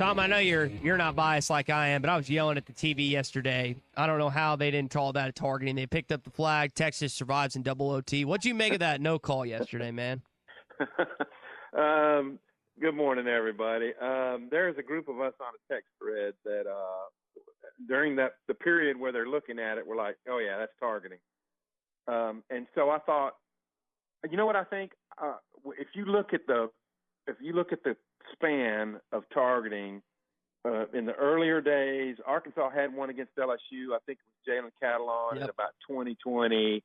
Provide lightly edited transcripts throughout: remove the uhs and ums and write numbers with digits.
Tom, I know you're not biased like I am, but I was yelling at the TV yesterday. I don't know how they didn't call that a targeting. They picked up the flag. Texas survives in double OT. What'd you make of that no call yesterday, man? Good morning, everybody. There's a group of us on a text thread that during the period where they're looking at it, we're like, oh, yeah, that's targeting. And so I thought, you know what I think? If you look at the span of targeting in the earlier days, Arkansas had one against LSU. I think it was Jalen Catalon in about 2020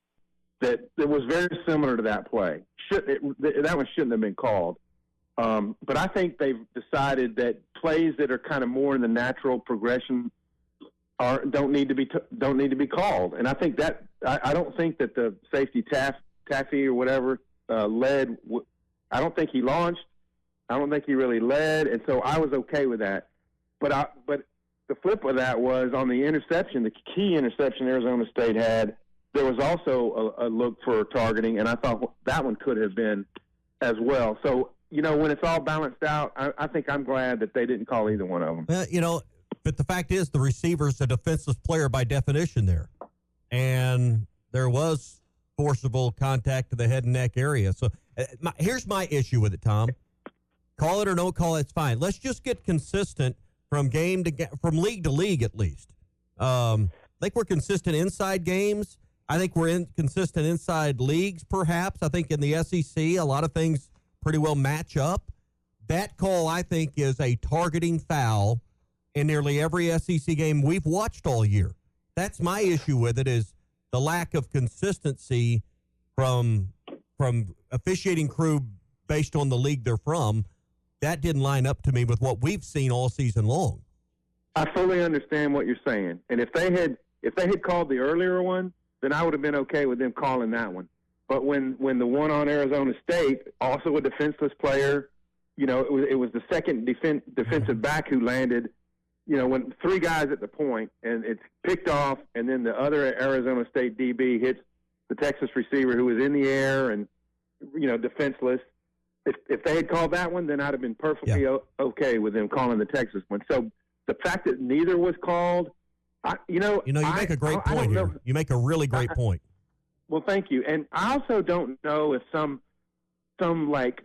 that was very similar to that play. That one shouldn't have been called. But I think they've decided that plays that are kind of more in the natural progression don't need to be called. And I think that I don't think that the safety Taffy or whatever led. I don't think he launched. I don't think he really led, and so I was okay with that. But the flip of that was on the interception, the key interception Arizona State had. There was also a look for targeting, and I thought that one could have been as well. So, when it's all balanced out, I think I'm glad that they didn't call either one of them. Well, but the fact is the receiver's a defenseless player by definition there. And there was forcible contact to the head and neck area. So here's my issue with it, Tom. Call it or don't call it, it's fine. Let's just get consistent from game to from league to league at least. I think we're consistent inside games. I think we're consistent inside leagues, perhaps. I think in the SEC, a lot of things pretty well match up. That call, I think, is a targeting foul in nearly every SEC game we've watched all year. That's my issue with it, is the lack of consistency from officiating crew based on the league they're from. That didn't line up to me with what we've seen all season long. I fully understand what you're saying. And if they had called the earlier one, then I would have been okay with them calling that one. But when the one on Arizona State, also a defenseless player, it was the second defensive back who landed, when three guys at the point and it's picked off, and then the other Arizona State DB hits the Texas receiver who was in the air and, defenseless. If they had called that one, then I'd have been perfectly okay with them calling the Texas one. So the fact that neither was called, you make a great point here. You make a really great point. Well, thank you. And I also don't know if some like,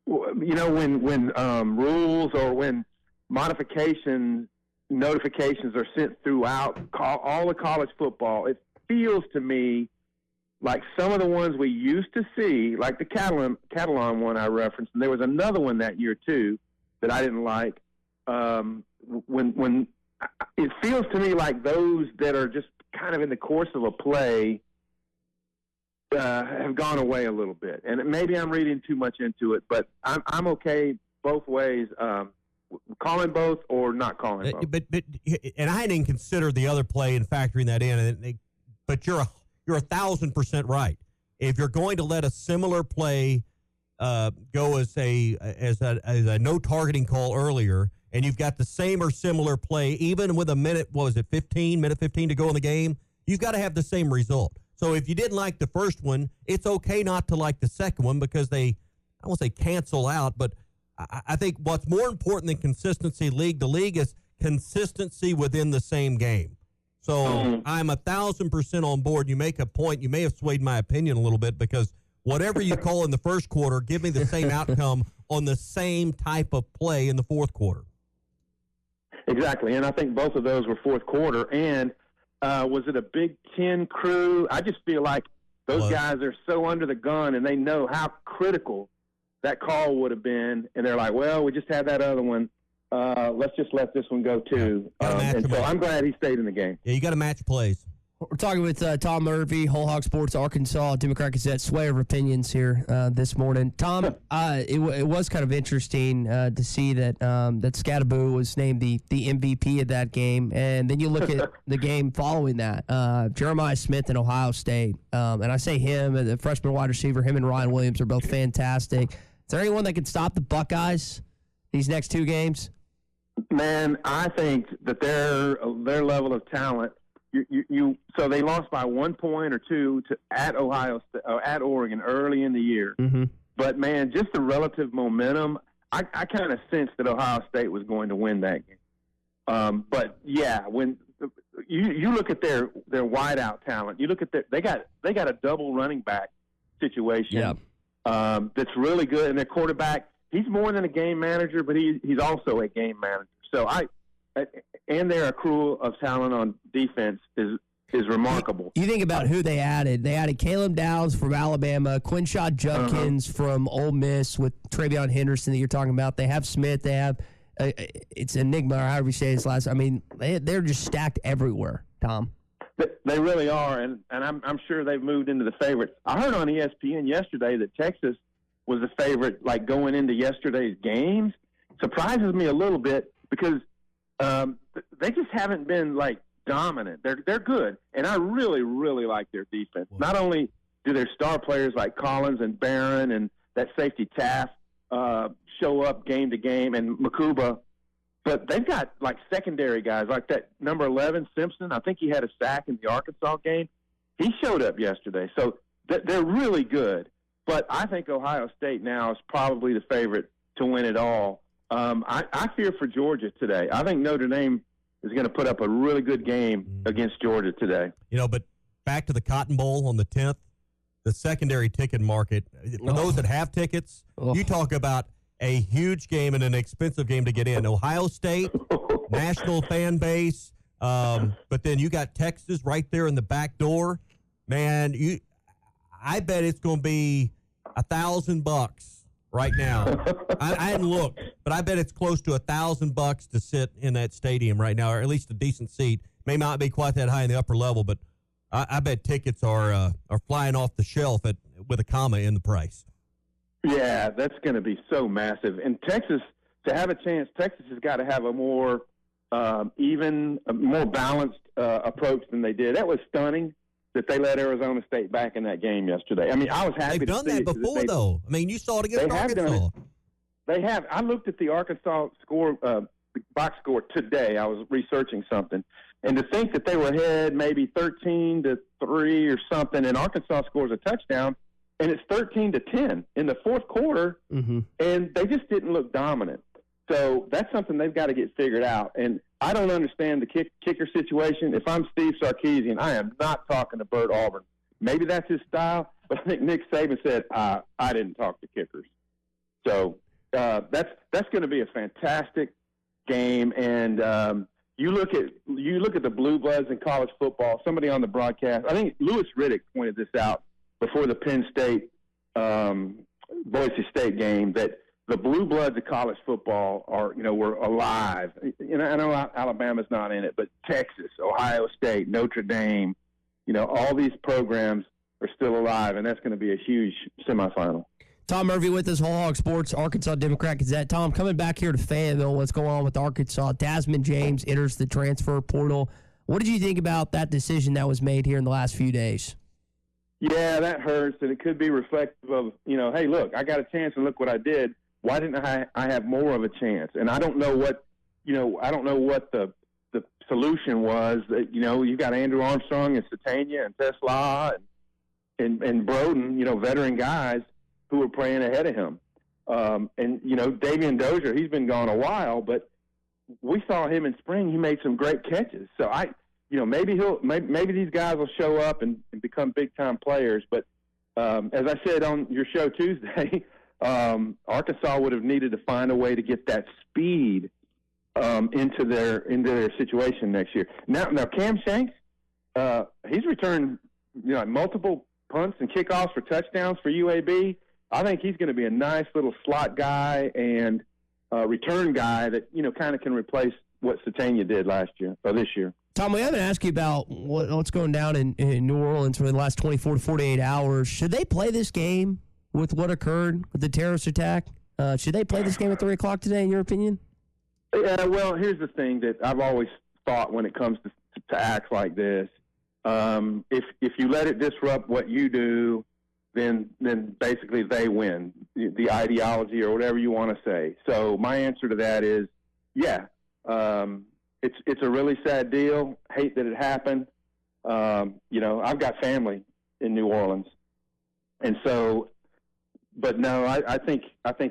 when rules or when modification notifications are sent throughout all of college football, it feels to me like some of the ones we used to see, like the Catalan one I referenced, and there was another one that year too that I didn't like. When it feels to me like those that are just kind of in the course of a play have gone away a little bit, and maybe I'm reading too much into it, but I'm okay both ways, calling both or not calling both. But and I didn't consider the other play and factoring that in. But you're 1,000% right. If you're going to let a similar play go as a no targeting call earlier, and you've got the same or similar play, even with a minute 15 to go in the game, you've got to have the same result. So if you didn't like the first one, it's okay not to like the second one because I won't say cancel out, but I think what's more important than consistency league to league is consistency within the same game. So I'm 1,000% on board. You make a point. You may have swayed my opinion a little bit because whatever you call in the first quarter, give me the same outcome on the same type of play in the fourth quarter. Exactly, and I think both of those were fourth quarter. And was it a Big Ten crew? I just feel like those guys are so under the gun, and they know how critical that call would have been. And they're like, well, we just had that other one. Let's just let this one go too. And so I'm glad he stayed in the game. Yeah, you got to match plays. We're talking with Tom Murphy, Whole Hog Sports, Arkansas, Democrat-Gazette, sway of opinions here this morning. Tom, it was kind of interesting to see that Scattaboo was named the MVP of that game, and then you look at the game following that. Jeremiah Smith in Ohio State, and I say him, the freshman wide receiver, him and Ryan Williams are both fantastic. Is there anyone that can stop the Buckeyes these next two games? Man, I think that their level of talent. So they lost by 1 point or two at Ohio State, at Oregon early in the year. Mm-hmm. But man, just the relative momentum. I kind of sensed that Ohio State was going to win that game. But yeah, when you look at their wideout talent, you look at they got a double running back situation that's really good, and their quarterback, he's more than a game manager, but he's also a game manager. So and their accrual of talent on defense is remarkable. You think about who they added. They added Caleb Downs from Alabama, Quinshad Judkins from Ole Miss with Travion Henderson that you're talking about. They have Smith. They have it's Enigma, or however you say his last. I mean, they're just stacked everywhere, Tom. They really are, and I'm sure they've moved into the favorite. I heard on ESPN yesterday that Texas was the favorite, like going into yesterday's games. Surprises me a little bit because they just haven't been like dominant. They're good, and I really, really like their defense. Not only do their star players like Collins and Barron and that safety Taft show up game to game, and Makuba, but they've got like secondary guys like that number 11 Simpson. I think he had a sack in the Arkansas game. He showed up yesterday, so they're really good. But I think Ohio State now is probably the favorite to win it all. I fear for Georgia today. I think Notre Dame is going to put up a really good game against Georgia today. But back to the Cotton Bowl on the 10th, the secondary ticket market, for those that have tickets, you talk about a huge game and an expensive game to get in. Ohio State, national fan base, but then you got Texas right there in the back door. Man, I bet it's going to be $1,000 right now. I hadn't looked, but I bet it's close to $1,000 to sit in that stadium right now, or at least a decent seat. May not be quite that high in the upper level, but I bet tickets are flying off the shelf with a comma in the price. Yeah, that's going to be so massive. And Texas, to have a chance, Texas has got to have a more even, a more balanced approach than they did. That was stunning that they let Arizona State back in that game yesterday. I mean, I was happy. They've done that before, though. I mean, you saw it against Arkansas. They have. I looked at the Arkansas score, box score today. I was researching something, and to think that they were ahead maybe 13-3 or something, and Arkansas scores a touchdown, and it's 13-10 in the fourth quarter, and they just didn't look dominant. So that's something they've got to get figured out. And I don't understand the kicker situation. If I'm Steve Sarkisian, I am not talking to Bert Auburn. Maybe that's his style, but I think Nick Saban said, I didn't talk to kickers. So that's going to be a fantastic game. And you look at the blue bloods in college football. Somebody on the broadcast, I think Louis Riddick pointed this out before the Penn State Boise State game, that the blue bloods of college football were alive. I know Alabama's not in it, but Texas, Ohio State, Notre Dame, all these programs are still alive, and that's going to be a huge semifinal. Tom Murphy with us, Whole Hog Sports, Arkansas Democrat-Gazette. Tom, coming back here to Fayetteville, what's going on with Arkansas? Desmond James enters the transfer portal. What did you think about that decision that was made here in the last few days? Yeah, that hurts, and it could be reflective of, hey, look, I got a chance, and look what I did. Why didn't I have more of a chance? And I don't know what, the solution was. That you got Andrew Armstrong and Satania and Tesla and Broden, veteran guys who were playing ahead of him. Davian Dozier, he's been gone a while, but we saw him in spring. He made some great catches. So maybe these guys will show up and become big time players. But as I said on your show Tuesday. Arkansas would have needed to find a way to get that speed into their situation next year. Now Cam Shanks, he's returned multiple punts and kickoffs for touchdowns for UAB. I think he's going to be a nice little slot guy and return guy that kind of can replace what Satania did last year or this year. Tom, we haven't asked you about what's going down in New Orleans for the last 24 to 48 hours. Should they play this game? With what occurred with the terrorist attack, should they play this game at 3 o'clock today, in your opinion? Yeah, well, here's the thing that I've always thought when it comes to acts like this. If you let it disrupt what you do, then basically they win, the ideology or whatever you want to say. So my answer to that is, yeah, it's a really sad deal. Hate that it happened. I've got family in New Orleans, and so. But no, I think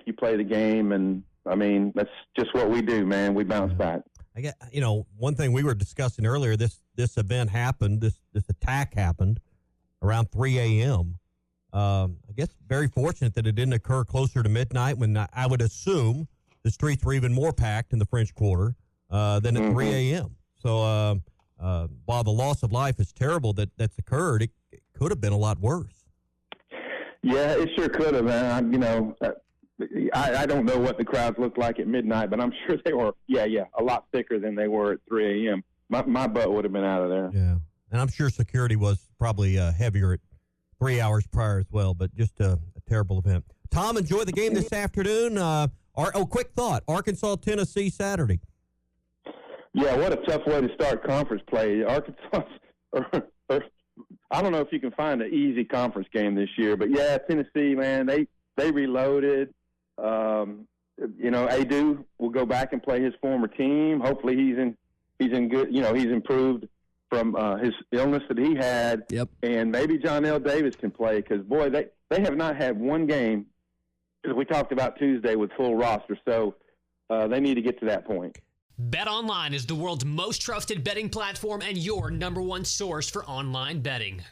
you play the game, and I mean, that's just what we do, man. We bounce back. I get, one thing we were discussing earlier, this event happened, this attack happened around 3 a.m. I guess very fortunate that it didn't occur closer to midnight when I would assume the streets were even more packed in the French Quarter than at 3 a.m. So while the loss of life is terrible that's occurred, it could have been a lot worse. Yeah, it sure could have, man. I don't know what the crowds looked like at midnight, but I'm sure they were, a lot thicker than they were at 3 a.m. My butt would have been out of there. Yeah, and I'm sure security was probably heavier at 3 hours prior as well, but just a terrible event. Tom, enjoy the game this afternoon. Quick thought, Arkansas-Tennessee Saturday. Yeah, what a tough way to start conference play. Arkansas, I don't know if you can find an easy conference game this year, but yeah, Tennessee, man, they reloaded. Adu will go back and play his former team. Hopefully he's in good, he's improved from his illness that he had. Yep. And maybe John L. Davis can play because, boy, they have not had one game, as we talked about Tuesday, with full roster. So they need to get to that point. BetOnline is the world's most trusted betting platform and your number one source for online betting.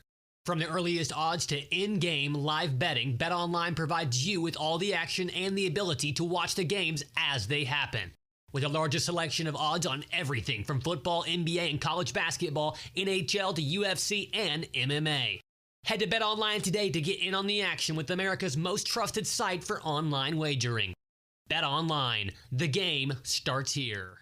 From the earliest odds to in-game live betting, BetOnline provides you with all the action and the ability to watch the games as they happen. With the largest selection of odds on everything from football, NBA, and college basketball, NHL to UFC and MMA. Head to BetOnline today to get in on the action with America's most trusted site for online wagering. BetOnline, the game starts here.